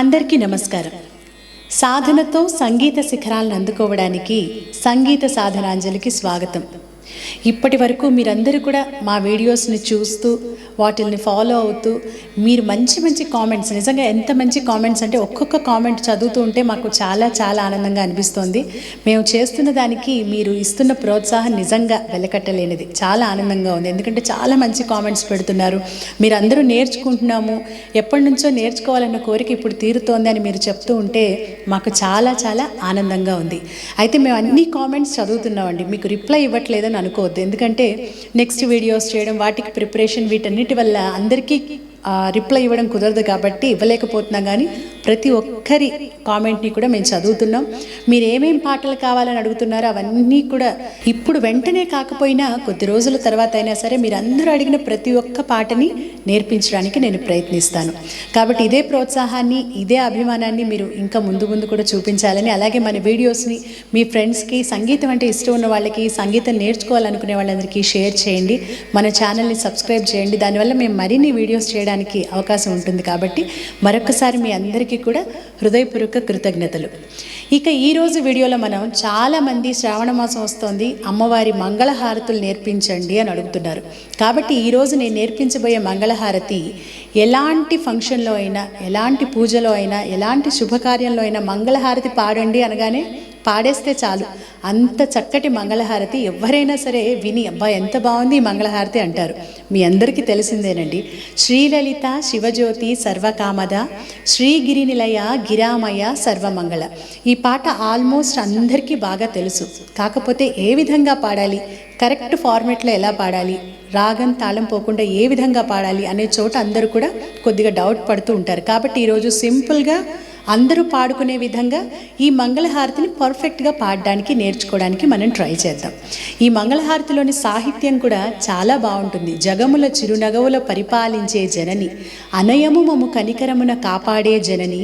అందరికీ నమస్కారం. సాధనతో సంగీత శిఖరాలను అందుకోవడానికి సంగీత సాధనాంజలికి స్వాగతం. ఇప్పటి వరకు మీరందరూ కూడా మా వీడియోస్ని చూస్తూ వాటిని ఫాలో అవుతూ మీరు మంచి కామెంట్స్, నిజంగా ఎంత మంచి కామెంట్స్ అంటే ఒక్కొక్క కామెంట్ చదువుతూ ఉంటే మాకు చాలా ఆనందంగా అనిపిస్తోంది. మేము చేస్తున్న దానికి మీరు ఇస్తున్న ప్రోత్సాహం నిజంగా వెలకట్టలేనిది. చాలా ఆనందంగా ఉంది, ఎందుకంటే చాలా మంచి కామెంట్స్ పెడుతున్నారు. మీరు అందరూ నేర్చుకుంటున్నాము, ఎప్పటి నుంచో నేర్చుకోవాలన్న కోరిక ఇప్పుడు తీరుతోంది అని మీరు చెప్తూ ఉంటే మాకు చాలా ఆనందంగా ఉంది. అయితే మేము అన్ని కామెంట్స్ చదువుతున్నామండి, మీకు రిప్లై ఇవ్వట్లేదని అనుకోవద్దు. ఎందుకంటే నెక్స్ట్ వీడియోస్ చేయడం, వాటికి ప్రిపరేషన్, వీటన్నిటి వల్ల అందరికీ రిప్లై ఇవ్వడం కుదరదు కాబట్టి ఇవ్వలేకపోతున్నాం. కానీ ప్రతి ఒక్కరి కామెంట్ని కూడా మేము చదువుతున్నాం. మీరు ఏమేం పాటలు కావాలని అడుగుతున్నారో అవన్నీ కూడా ఇప్పుడు వెంటనే కాకపోయినా కొద్ది రోజుల తర్వాత అయినా సరే మీరు అందరూ అడిగిన ప్రతి ఒక్క పాటని నేర్పించడానికి నేను ప్రయత్నిస్తాను. కాబట్టి ఇదే ప్రోత్సాహాన్ని, ఇదే అభిమానాన్ని మీరు ఇంకా ముందు కూడా చూపించాలని, అలాగే మన వీడియోస్ని మీ ఫ్రెండ్స్కి, సంగీతం అంటే ఇష్టం ఉన్న వాళ్ళకి, సంగీతం నేర్చుకోవాలనుకునే వాళ్ళందరికీ షేర్ చేయండి. మన ఛానల్ని సబ్స్క్రైబ్ చేయండి. దానివల్ల మేము మరిన్ని వీడియోస్ చేయడానికి అవకాశం ఉంటుంది. కాబట్టి మరొకసారి మీ అందరికీ కూడా హృదయపూర్వక కృతజ్ఞతలు. ఇక ఈరోజు వీడియోలో మనం చాలామంది శ్రావణ మాసం వస్తోంది, అమ్మవారి మంగళహారతులు నేర్పించండి అని అడుగుతున్నారు. కాబట్టి ఈరోజు నేను నేర్పించబోయే మంగళహారతి ఎలాంటి ఫంక్షన్లో అయినా, ఎలాంటి పూజలో అయినా, ఎలాంటి శుభకార్యంలో అయినా మంగళహారతి పాడండి అనగానే పాడేస్తే చాలు, అంత చక్కటి మంగళహారతి ఎవరైనా సరే విని అబ్బా ఎంత బాగుంది ఈ మంగళహారతి అంటారు. మీ అందరికీ తెలిసిందేనండి. శ్రీలలిత శివజ్యోతి సర్వకామద, శ్రీగిరినిలయ గిరామయ సర్వమంగళ. ఈ పాట ఆల్మోస్ట్ అందరికీ బాగా తెలుసు. కాకపోతే ఏ విధంగా పాడాలి, కరెక్ట్ ఫార్మేట్లో ఎలా పాడాలి, రాగం తాళం పోకుండా ఏ విధంగా పాడాలి అనే చోట అందరూ కూడా కొద్దిగా డౌట్ పడుతూ ఉంటారు. కాబట్టి ఈరోజు సింపుల్గా అందరూ పాడుకునే విధంగా ఈ మంగళహారతిని పర్ఫెక్ట్గా పాడడానికి, నేర్చుకోవడానికి మనం ట్రై చేద్దాం. ఈ మంగళహారతిలోని సాహిత్యం కూడా చాలా బాగుంటుంది. జగముల చిరునగవుల పరిపాలించే జనని, అనయము మము కనికరమున కాపాడే జనని,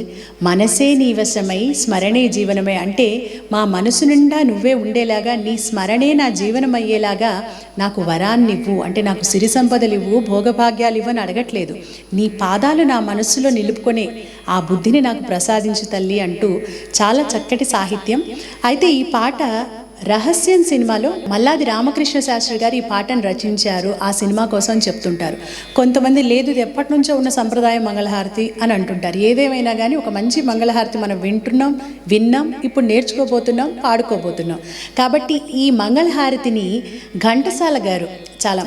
మనసే నీవశమై స్మరణే జీవనమే. అంటే మా మనసు నిండా నువ్వే ఉండేలాగా, నీ స్మరణే నా జీవనం అయ్యేలాగా నాకు వరాన్నివ్వు, అంటే నాకు సిరి సంపదలు ఇవ్వు, భోగభాగ్యాలు ఇవ్వని అడగట్లేదు. నీ పాదాలు నా మనస్సులో నిలుపుకొనే ఆ బుద్ధిని నాకు ప్రసాదించు తల్లి అంటూ చాలా చక్కటి సాహిత్యం. అయితే ఈ పాట రహస్యం సినిమాలో మల్లాది రామకృష్ణ శాస్త్రి గారు ఈ పాటను రచించారు. ఆ సినిమా కోసం చెప్తుంటారు. కొంతమంది లేదు ఇది ఎప్పటి నుంచో ఉన్న సంప్రదాయ మంగళహారతి అని అంటుంటారు. ఏదేమైనా కానీ ఒక మంచి మంగళహారతి మనం విన్నాం, ఇప్పుడు నేర్చుకోబోతున్నాం, పాడుకోబోతున్నాం. కాబట్టి ఈ మంగళహారతిని ఘంటసాల గారు,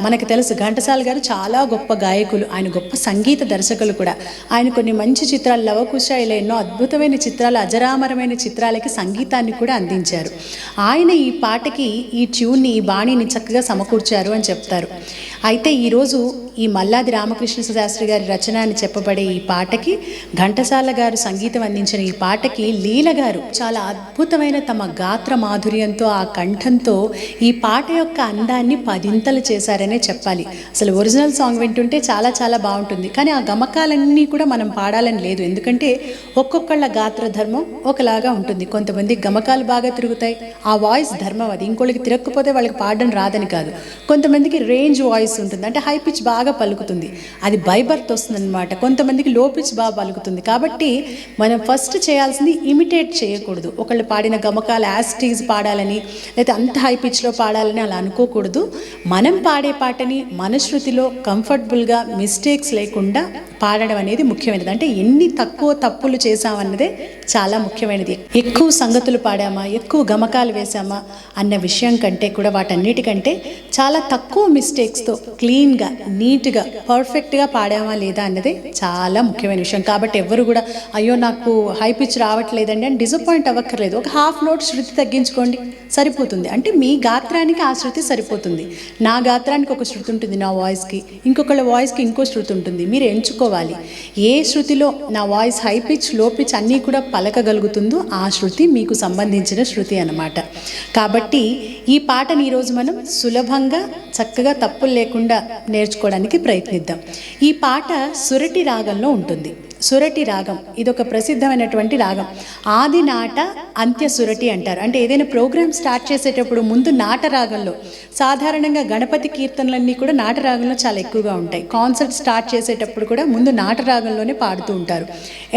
మనకు తెలుసు ఘంటసాల గారు చాలా గొప్ప గాయకులు, ఆయన గొప్ప సంగీత దర్శకులు కూడా. ఆయన కొన్ని మంచి చిత్రాలు, లవకుశ, ఇలా ఎన్నో అద్భుతమైన చిత్రాలు, అజరామరమైన చిత్రాలకి సంగీతాన్ని కూడా అందించారు. ఆయన ఈ పాటకి ఈ ట్యూన్ని, ఈ బాణిని చక్కగా సమకూర్చారు అని చెప్తారు. అయితే ఈరోజు ఈ మల్లాది రామకృష్ణ శాస్త్రి గారి రచన అని చెప్పబడే ఈ పాటకి, ఘంటసాల గారు సంగీతం అందించిన ఈ పాటకి లీల గారు చాలా అద్భుతమైన తమ గాత్ర మాధుర్యంతో, ఆ కంఠంతో ఈ పాట యొక్క అందాన్ని పదింతలు చేశారనే చెప్పాలి. అసలు ఒరిజినల్ సాంగ్ వింటుంటే చాలా బాగుంటుంది. కానీ ఆ గమకాలన్నీ కూడా మనం పాడాలని లేదు, ఎందుకంటే ఒక్కొక్కళ్ళ గాత్ర ధర్మం ఒకలాగా ఉంటుంది. కొంతమంది గమకాలు బాగా తిరుగుతాయి, ఆ వాయిస్ ధర్మం అది. ఇంకోళ్ళకి తిరగకపోతే వాళ్ళకి పాడడం రాదని కాదు. కొంతమందికి రేంజ్ వాయిస్ ఉంటుంది, అంటే హై పిచ్ బాగా పలుకుతుంది, అది బై బర్త్ వస్తుంది అనమాట. కొంతమందికి లో పిచ్ బాగా పలుకుతుంది. కాబట్టి మనం ఫస్ట్ చేయాల్సింది ఇమిటేట్ చేయకూడదు. ఒకళ్ళు పాడిన గమకాలు యాస్టీజ్ పాడాలని, లేదా అంత హై పిచ్లో పాడాలని అలా అనుకోకూడదు. మనం పాడే పాటని మన శృతిలో కంఫర్టబుల్గా, మిస్టేక్స్ లేకుండా పాడడం అనేది ముఖ్యమైనది. అంటే ఎన్ని తక్కువ తప్పులు చేసామన్నదే చాలా ముఖ్యమైనది. ఎక్కువ సంగతులు పాడామా, ఎక్కువ గమకాలు వేసామా అన్న విషయం కంటే కూడా, వాటన్నిటికంటే చాలా తక్కువ మిస్టేక్స్తో క్లీన్గా, నీట్గా, పర్ఫెక్ట్గా పాడామా లేదా అన్నదే చాలా ముఖ్యమైన విషయం. కాబట్టి ఎవరు కూడా అయ్యో నాకు హై పిచ్ రావట్లేదండి అని డిసప్పాయింట్ అవ్వక్కర్లేదు. ఒక హాఫ్ నోట్ శృతి తగ్గించుకోండి, సరిపోతుంది. అంటే మీ గాత్రానికి ఆ శృతి సరిపోతుంది. నా గాత్రానికి ఒక శృతి ఉంటుంది, నా వాయిస్కి, ఇంకొకళ్ళ వాయిస్కి ఇంకో శృతి ఉంటుంది. మీరు ఎంచుకోవాలి ఏ శృతిలో నా వాయిస్ హై పిచ్, లో పిచ్ అన్నీ కూడా పలకగలుగుతుందో ఆ శృతి మీకు సంబంధించిన శృతి అన్నమాట. కాబట్టి ఈ పాటని ఈరోజు మనం సులభంగా, చక్కగా, తప్పులు లేకుండా నేర్చుకోవడానికి ప్రయత్నిద్దాం. ఈ పాట సురటి రాగంలో ఉంటుంది. సురటి రాగం ఇదొక ప్రసిద్ధమైనటువంటి రాగం. ఆది నాట అంత్య సురటి అంటారు. అంటే ఏదైనా ప్రోగ్రామ్ స్టార్ట్ చేసేటప్పుడు ముందు నాట రాగంలో, సాధారణంగా గణపతి కీర్తనలన్నీ కూడా నాట రాగంలో చాలా ఎక్కువగా ఉంటాయి. కాన్సర్ట్ స్టార్ట్ చేసేటప్పుడు కూడా ముందు నాట రాగంలోనే పాడుతూ ఉంటారు.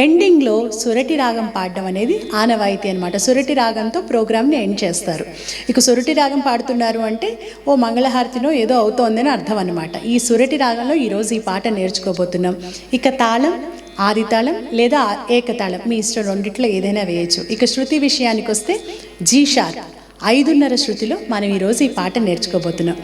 ఎండింగ్లో సురటి రాగం పాడడం అనేది ఆనవాయితీ అనమాట. సురటి రాగంతో ప్రోగ్రామ్ని ఎండ్ చేస్తారు. ఇక సురటి రాగం పాడుతున్నారు అంటే ఓ మంగళహారతినో ఏదో అవుతోందని అర్థం అనమాట. ఈ సురటి రాగంలో ఈరోజు ఈ పాట నేర్చుకోబోతున్నాం. ఇక తాళం ఆదితాళం లేదా ఏకతాళం మీ ఇష్టం, రెండిట్లో ఏదైనా వేయచ్చు. ఇక శృతి విషయానికి వస్తే జీ షార్ప్ 5:30 శృతిలో మనం ఈరోజు ఈ పాట నేర్చుకోబోతున్నాం.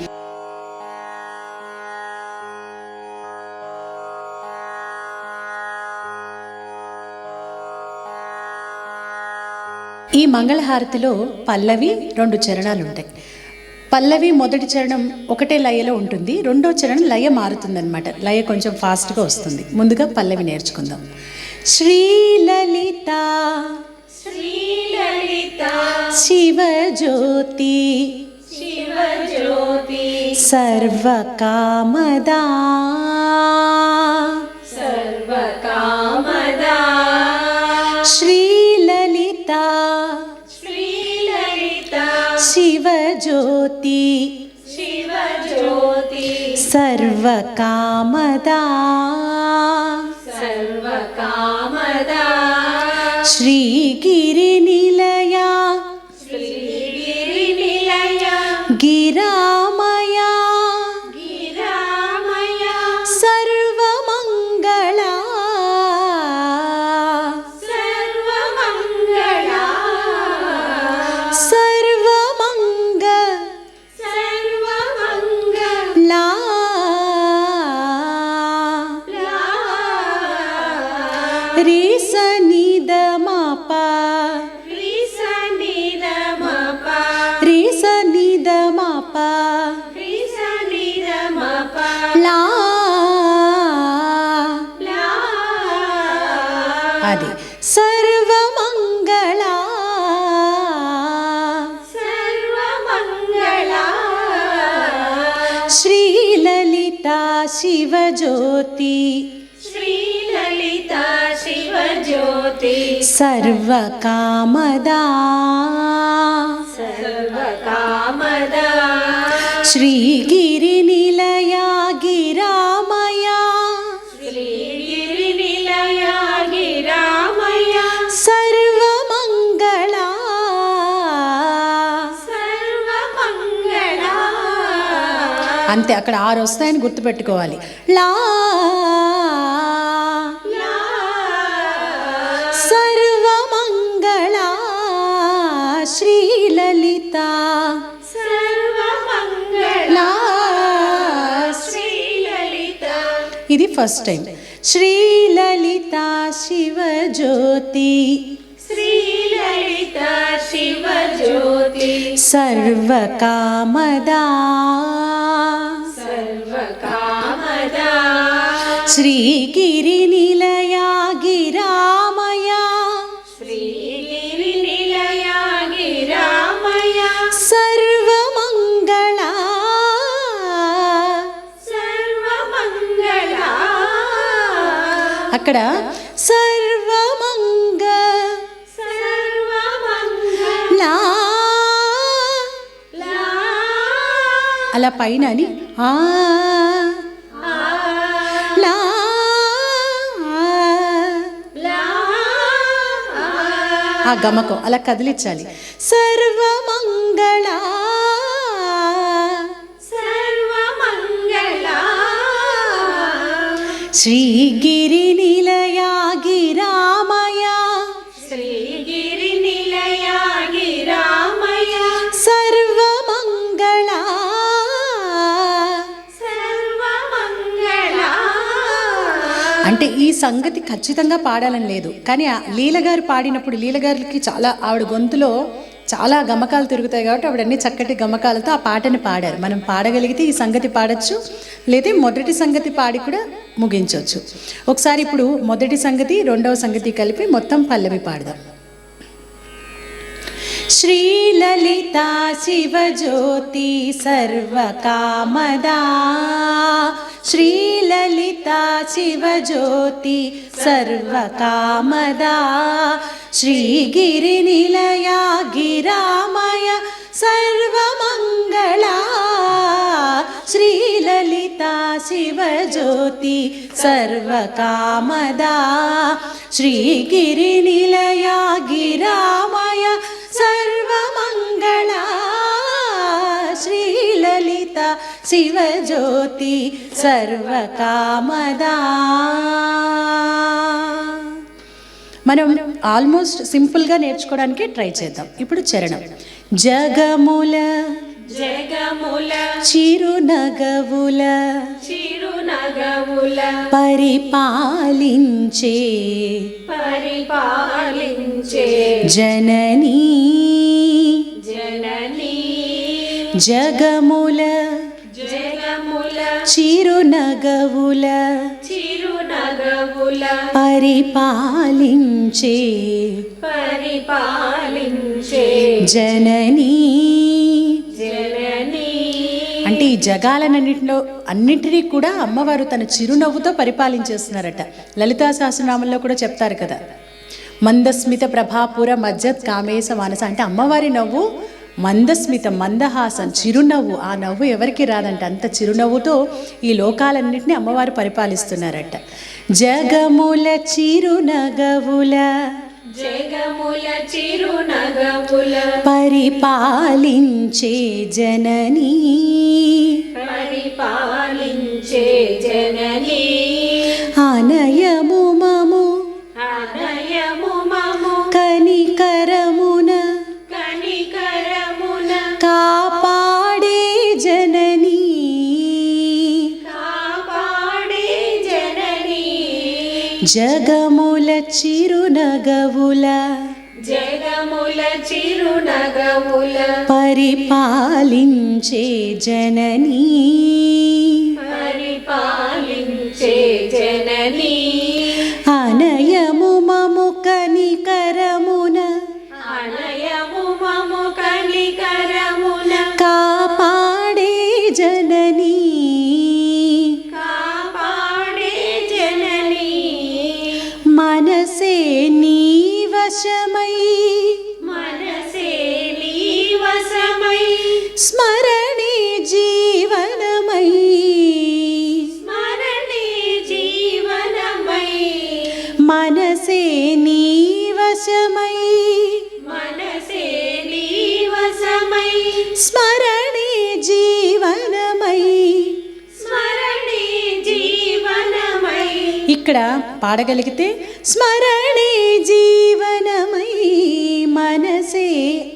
ఈ మంగళహారతిలో పల్లవి 2 చరణాలు ఉంటాయి. పల్లవి మొదటి చరణం ఒకటే లయలో ఉంటుంది, రెండో చరణం లయ మారుతుందన్నమాట. లయ కొంచెం ఫాస్ట్గా వస్తుంది. ముందుగా పల్లవి నేర్చుకుందాం. శ్రీలలిత శ్రీలలిత శివజ్యోతి శివజ్యోతి సర్వకామదా సర్వకామదా శ్రీలలిత శివజ్యోతి శివజ్యోతి సర్వకామదా సర్వకామదా శ్రీగిరినిలయా శ్రీగిరినిలయా గిరామయా గిరామయా సర్వమంగళా సర్వమంగళా అది సర్వమంగళా సర్వమంగళా శ్రీలలిత శివజ్యోతి శ్రీలలిత శివజ్యోతి సర్వకామదా సర్వకామదా శ్రీగిరినిలయా గిరామయా శ్రీగిరినిలయా గిరామయా సర్వమంగళా సర్వమంగళా. అంతే, అక్కడ 6 వస్తాయని గుర్తుపెట్టుకోవాలి. లా సర్వమంగళా శ్రీలలిత సర్వమంగళా శ్రీలలిత. ఇది ఫస్ట్ టైం. శ్రీలలిత శివజ్యోతి శ్రీలలిత శివజ్యోతి సర్వకామదా సర్వకామదా శ్రీగిరినిలయా గిరామయా శ్రీగిరినిలయా గిరామయా సర్వమంగళా సర్వమంగళా. అక్కడ సర్వమంగ సర్వమంగళా అలా పైన అని ఆ గమకం అలా కదిలించాలి. సర్వమంగళా సర్వమంగళా శ్రీగిరినిలయా గిరామయా శ్రీగిరినిలయా గిరామయా సర్వమంగళా సర్వమంగళా. అంటే ఈ సంగతి ఖచ్చితంగా పాడాలని లేదు, కానీ లీలగారు పాడినప్పుడు లీలగారికి చాలా ఆవిడ గొంతులో చాలా గమకాలు తిరుగుతాయి కాబట్టి ఆవిడ అన్ని చక్కటి గమకాలతో ఆ పాటని పాడారు. మనం పాడగలిగితే ఈ సంగతి పాడచ్చు, లేదా మొదటి సంగతి పాడి కూడా ముగించవచ్చు. ఒకసారి ఇప్పుడు మొదటి సంగతి రెండవ సంగతి కలిపి మొత్తం పల్లవి పాడదాం. శ్రీలలితా శివజ్యోతి సర్వకామదా, శ్రీలలితా శివజ్యోతి సర్వకామదా, శ్రీగిరినిలయా గిరామయ సర్వమంగళా, శ్రీలలితా శివజ్యోతి సర్వకామదా, శ్రీగిరినిలయా గిరామయ సర్వమంగళా, శ్రీలలితా శివజ్యోతి సర్వకామదా. మనం ఆల్మోస్ట్ సింపుల్గా నేర్చుకోవడానికి ట్రై చేద్దాం. ఇప్పుడు చరణం. జగముల జగముల చిరునగవుల చిరునగవుల పరిపాలించే పరిపాలించే జననీ జననీ, జగముల జగముల చిరునగవుల చిరునగవుల పరిపాలించే పరిపాలించే జననీ. జననీ అంటే ఈ జగాలన్నింటిలో అన్నింటినీ కూడా అమ్మవారు తన చిరునవ్వుతో పరిపాలించేస్తున్నారట. లలితా సహస్రనామంలో కూడా చెప్తారు కదా, మందస్మిత ప్రభాపుర మజ్జత్ కామేశ మానస. అంటే అమ్మవారి నవ్వు మందస్మితం, మందహాసం, చిరునవ్వు. ఆ నవ్వు ఎవరికి రాదంట. అంత చిరునవ్వుతో ఈ లోకాలన్నింటినీ అమ్మవారు పరిపాలిస్తున్నారట. జగముల చిరునగవుల జగముల చిరునగవుల పరిపాలించే జననీ, పరిపాలించే జననీ, అనయము మము అనయము మము కనికరమున కనికరమున కాపాడే జననీ, కాపాడే జననీ, జగముల చిరునగవుల జగముల చిరునగవుల పరిపాలించే జననీ, పరిపాలించే జననీ, అనయము మము కనికరమున అనయము మము కనికరమున కాపాడే జననీ, కాపాడే జననీ, మనసే నీ వశమై మనసే నీ వశమై స్మరణే జీవనమై, స్మరణే జీవనమై, మనసే నీ వశమై మనసే నీ వశమై, స్మరణే జీవనమై. స్మరణే జీవనమై. ఇక్కడ పాడగలిగితే స్మరణే జీవనమై మనసే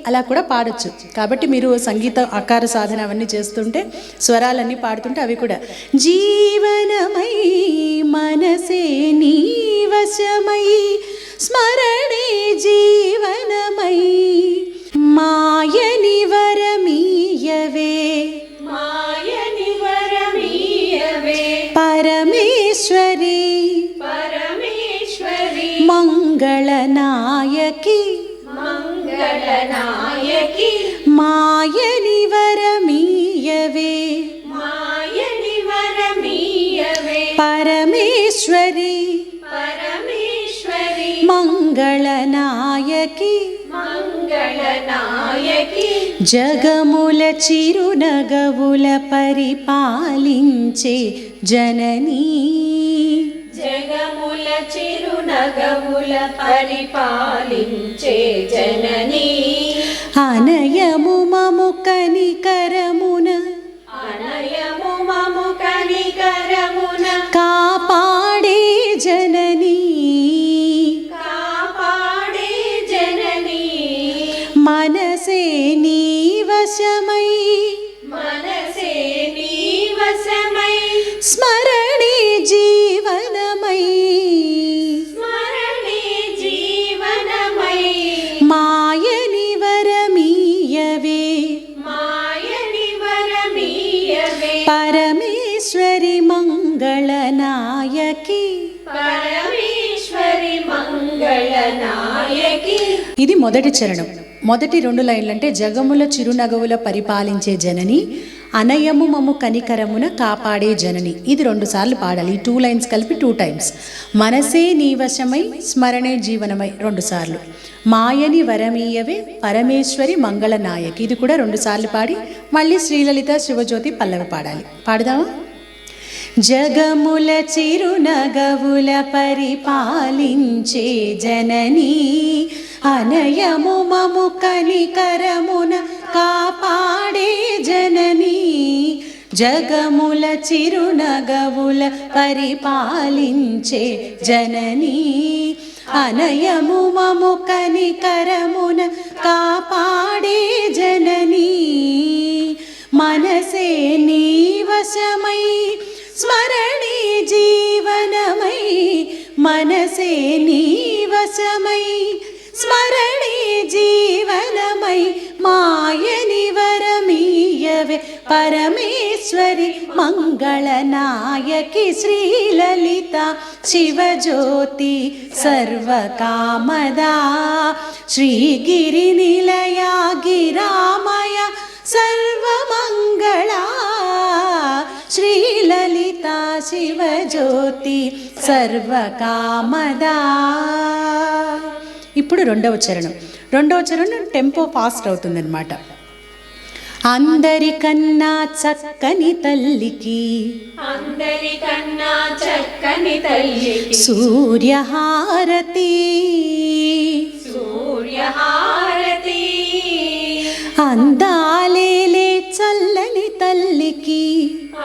అలా కూడా పాడొచ్చు. కాబట్టి మీరు సంగీత ఆకార సాధన అవన్నీ చేస్తుంటే స్వరాలన్నీ పాడుతుంటే అవి కూడా జీవనమై మనసే నీ వశమై స్మరణే జీవనమై, మాయని వరమీయవే మాయని వరమీయవే పరమేశ్వరి పరమేశ్వరి, మంగళనాయకి మంగళనాయకి, మాయని వరమీయవే మాయని వరమీయవే పరమేశ్వరి పరమేశ్వరి, మంగళనాయకి, మంగళనాయకి, జగముల చిరునగవుల పరిపాలించే జననీ, జగముల చిరునగవుల పరిపాలించే జననీ, అనయము మము కనికరమున అనయము మము కనికరమున కాపాడే జననీ, కాపాడే జననీ, మనసే నీ వశమై మనసే నీ వశమై స్మరణే జీవనమై, స్మరణే జీవనమై, మాయని వరమీయవే మాయని వరమీయవే పరమేశ్వరి మంగళనాయకి. పరమేశ్వరి మంగళనాయకి. ఇది మొదటి చరణం. మొదటి 2 లైన్లు అంటే జగముల చిరునగవుల పరిపాలించే జనని, అనయము మము కనికరమున కాపాడే జనని. ఇది 2 సార్లు పాడాలి. ఈ 2 లైన్స్ కలిపి 2 టైమ్స్. మనసే నీవశమై స్మరణే జీవనమై 2 సార్లు. మాయని వరమీయవే పరమేశ్వరి మంగళనాయకి, ఇది కూడా 2 సార్లు పాడి మళ్ళీ శ్రీలలిత శివజ్యోతి పల్లవి పాడాలి. పాడదామా? జగముల చిరునగవుల పరిపాలించే జననీ, అనయము మము కనికరమున కాపాడే జననీ. జగముల చిరునగవుల పరిపాలించే జననీ, అనయము మము కనికరమున కాపాడే జననీ. మనసే నీవశమై స్మరణే జీవనమై, మనసే నీవశమై స్మరణే జీవనమై. మాయని వరమీయవే పరమేశ్వరి మంగళనాయకి, శ్రీలలిత శివజ్యోతి సర్వకామదా. శ్రీగిరి నిలయా గిరామయ సర్వమంగళా, శ్రీలలిత శివజ్యోతి సర్వకామదా. ఇప్పుడు రెండవ చరణం టెంపో ఫాస్ట్ అవుతుందన్నమాట. అందరికన్నా చక్కని తల్లికి, అందరికన్నా చక్కని తల్లికి సూర్యహారతి, సూర్యహారతి. అందాలేలే చల్లని తల్లికి,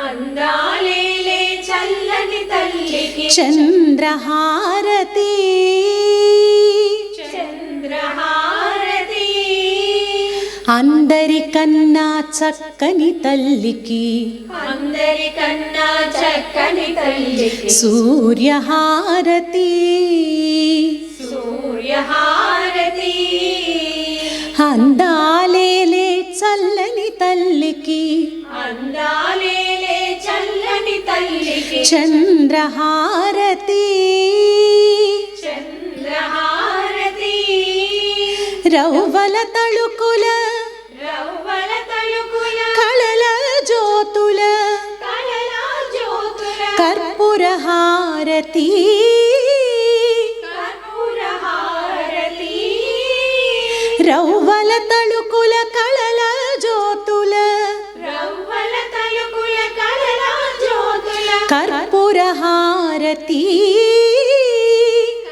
అందాలేలే చల్లని తల్లికి చంద్రహారతి, చంద్రహారతి. అందరికన్నా చక్కని తల్లికి, అందరికన్నా చక్కని తల్లికి సూర్యహారతి, సూర్యహారతి. అందాలేలే చల్లని తల్లికి, అందాలేలే చల్లని తల్లికి చంద్రహారతి, చంద్రహారతి. రౌవల తళుకుల, రవ్వల తలుకుల కళల జ్యోతుల, కళల జ్యోతుల కర్పూరహారతి, కర్పూరహారతి. రౌవల తళుకుల కళల జ్యోతుల, రవ్వల తలుకుల కళల జ్యోతుల కర్పూరహారతి,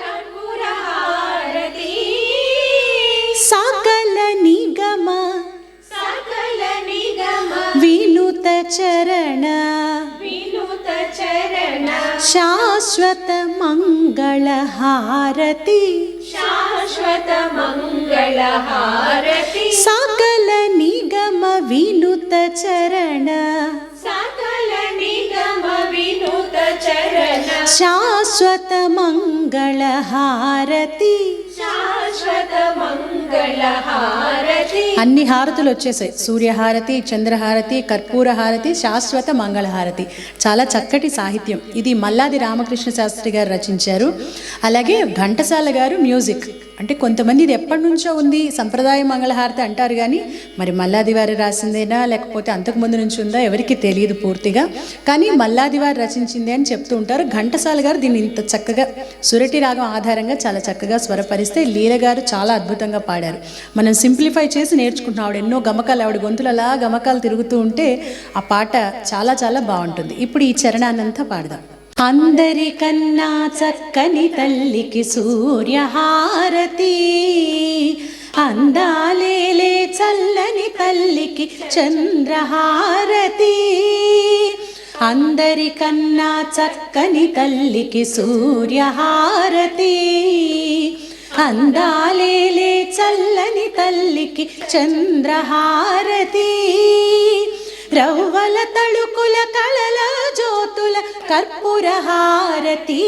కర్పూరహారతి. సకల నిగమ సకల నిగమ వినుత చరణ, వినుత చరణ శాశ్వత మంగళహారతి, శాశ్వత మంగళహారతి. సకల నిగమ వినుత చరణ, సకల నిగమ వినుత చరణ శాశ్వత మంగళహారతి. శాశ్వత మంగళహారతి. అన్ని హారతులు వచ్చేసాయి. సూర్యహారతి, చంద్రహారతి, కర్పూరహారతి, శాశ్వత మంగళహారతి. చాలా చక్కటి సాహిత్యం. ఇది మల్లాది రామకృష్ణ శాస్త్రి గారు రచించారు. అలాగే ఘంటసాల గారు మ్యూజిక్. అంటే కొంతమంది ఇది ఎప్పటి నుంచో ఉంది సంప్రదాయ మంగళహారతి అంటారు, కానీ మరి మల్లాది వారు రాసిందేనా లేకపోతే అంతకుముందు నుంచి ఉందా ఎవరికి తెలియదు పూర్తిగా. కానీ మల్లాది వారు రచించిందే అని చెప్తూ ఉంటారు. ఘంటసాల గారు దీన్ని ఇంత చక్కగా సురటి రాగం ఆధారంగా చాలా చక్కగా స్వరపరిస్తే లీల గారు చాలా అద్భుతంగా పాడారు. మనం సింప్లిఫై చేసి నేర్చుకుంటున్నాం. ఆవిడ ఎన్నో గమకాలు, ఆవిడ గొంతులు అలా గమకాలు తిరుగుతూ ఉంటే ఆ పాట చాలా చాలా బాగుంటుంది. ఇప్పుడు ఈ చరణాన్నంతా పాడదాం. అందరికన్నా చక్కని తల్లికి సూర్యహారతి, అందాలేలే చల్లని తల్లికి చంద్రహారతి. అందరికన్నా చక్కని తల్లికి సూర్యహారతి, అందాలేలే చల్లని తల్లికి చంద్రహారతి. రవ్వల తళుకుల కళల జ్యోతుల కర్పూరహారతి,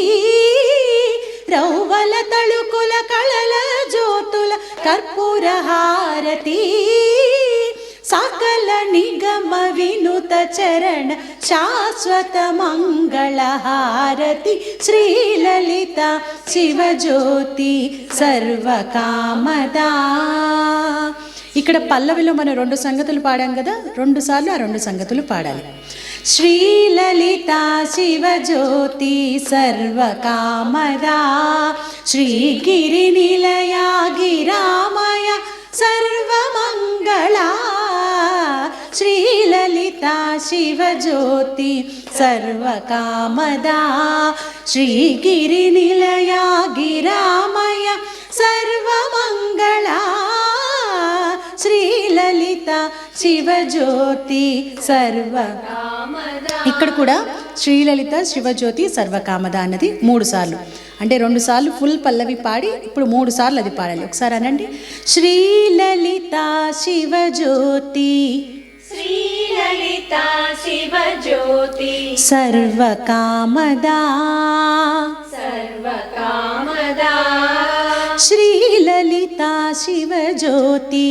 రవ్వల తళుకుల కళల జ్యోతుల కర్పూరహారతి. సకల నిగమ వినుత చరణ శాశ్వత మంగళహారతి. శ్రీలలిత శివజ్యోతి సర్వకామదా. ఇక్కడ పల్లవిలో మనం 2 సంగతులు పాడాం కదా, 2 సార్లు ఆ 2 సంగతులు పాడాలి. శ్రీలలిత శివజ్యోతి సర్వకామదా శ్రీగిరి నిలయ గిరామయ సర్వమంగళ. శ్రీలలిత శివజ్యోతి సర్వకామదా శ్రీగిరి నిలయ గిరామయ సర్వమంగళ. శ్రీలలిత శివజ్యోతి ఇక్కడ కూడా శ్రీలలిత శివజ్యోతి సర్వకామద అన్నది 3 సార్లు, అంటే 2 సార్లు ఫుల్ పల్లవి పాడి ఇప్పుడు 3 సార్లు అది పాడాలి. ఒకసారి అనండి. శ్రీలలిత శివజ్యోతి శ్రీలలిత శివజ్యోతి సర్వకామదా సర్వకామదా శ్రీలలిత శివజ్యోతి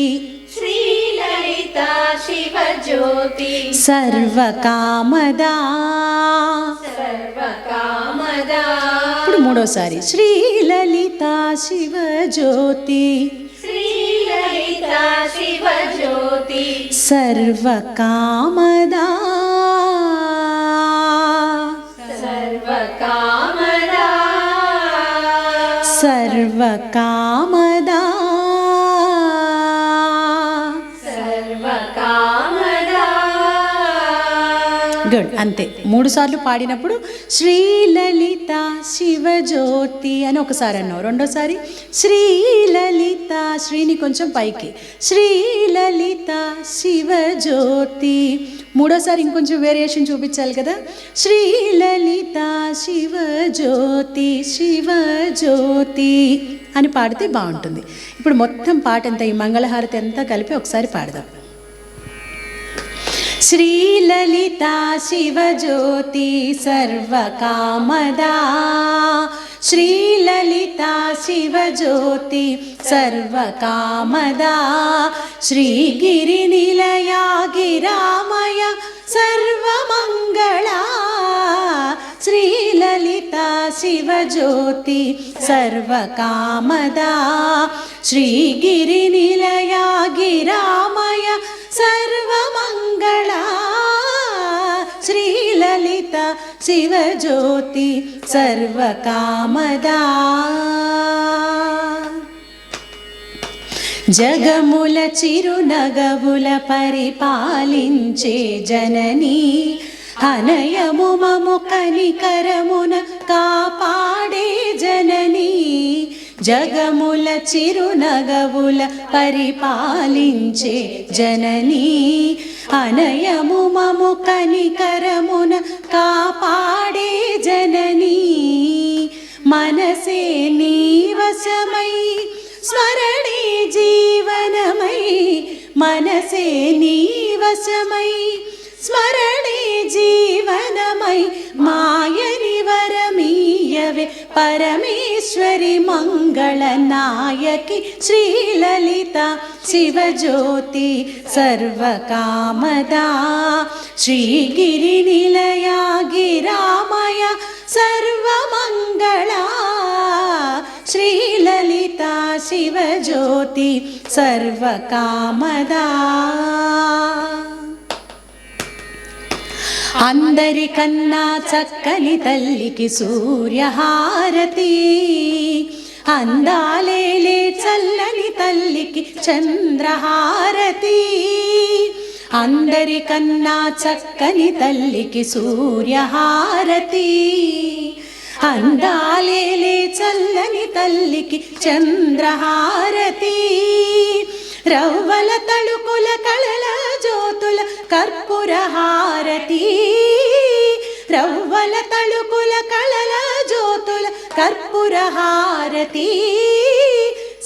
శ్రీలలిత శివజ్యోతి సర్వకామదా. సర్వకామదా ఇప్పుడు 3వసారి శ్రీలలిత శివజ్యోతి శ్రీలలిత శివజ్యోతి సర్వకామదా. సర్వకామదా సర్వకామదా సర్వకామదా. గుడ్. అంతే 3 సార్లు పాడినప్పుడు శ్రీలలిత శివజ్యోతి అని ఒకసారి అన్నావు. 2వసారి శ్రీలలిత, శ్రీని కొంచెం పైకి, శ్రీలలిత శివజ్యోతి. 3వసారి ఇంకొంచెం వేరియేషన్ చూపించాలి కదా. శ్రీలలిత శివజ్యోతి శివజ్యోతి అని పాడితే బాగుంటుంది. ఇప్పుడు మొత్తం పాట అంతా, ఈ మంగళహారతి అంతా కలిపి ఒకసారి పాడదాం. శ్రీలలిత శివజ్యోతి సర్వకామదా శ్రీలలిత శివజ్యోతి సర్వకామదా శ్రీగిరి నిలయ గిరామయ సర్వమంగళ. శ్రీలలిత శివజ్యోతి సర్వకామదా శ్రీగిరి నిలయ గిరామయ సర్వమంగళ. శ్రీలలిత శివజ్యోతి సర్వకామదా. జగముల చిరునగవుల పరిపాలించే జననీ అనయము మము కనికరమున కాపాడే జననీ. జగముల చిరునగవుల పరిపాలించే జననీ అనయము మము కనికరమున కాపాడే జననీ. మనసే నీ వశమై స్మరణే జీవనమై మనసే నీ వశమై స్మరణే జీవనమై మాయని వరమీయవే పరమేశ్వరి మంగళ నాయకి శ్రీలలిత శివజ్యోతి సర్వకామదా శ్రీగిరి నిలయ గిరామయ సర్వమంగళ. శ్రీలలిత శివజ్యోతి సర్వకామదా. అందరికన్నా చక్కని తల్లికి సూర్యహారతి అందాలేలే చల్లని తల్లికి చంద్రహారతి. అందరికన్నా చక్కని తల్లికి సూర్యహారతి అందాలేలే చల్లని తల్లికి చంద్రహారతి. రవ్వల తళుకుల కళల జ్యోతుల కర్పూర హారతి రవ్వల తళుకుల కళల జ్యోతుల కర్పూర హారతి.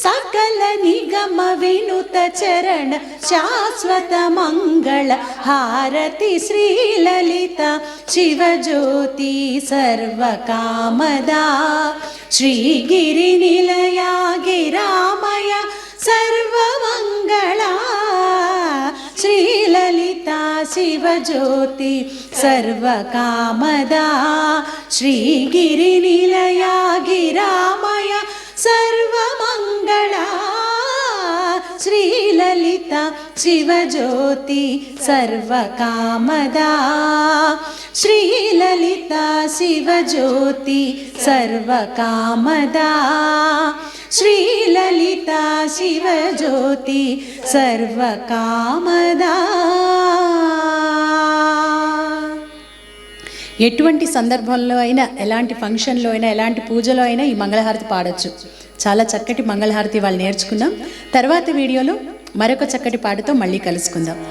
సకల నిగమ వినుత చరణ శాశ్వత మంగళ హారతి. శ్రీలలిత శివజ్యోతి సర్వకామదా శ్రీగిరి నిలయ గిరామయ సర్వమంగళ. శ్రీలలిత శివజ్యోతి సర్వకామదా శ్రీగిరి నిలయ గిరామయ సర్వమంగళ. శ్రీలలిత శివజ్యోతి సర్వకామదా శ్రీలలిత శివజ్యోతి సర్వకామదా శ్రీలలిత శివజ్యోతి సర్వకామదా. ఎటువంటి సందర్భంలో అయినా, ఎలాంటి ఫంక్షన్లో అయినా, ఎలాంటి పూజలో అయినా ఈ మంగళహారతి పాడొచ్చు. చాలా చక్కటి మంగళహారతి వాళ్ళు నేర్చుకున్నాం. తర్వాత వీడియోలో మరొక చక్కటి పాటతో మళ్ళీ కలుసుకుందాం.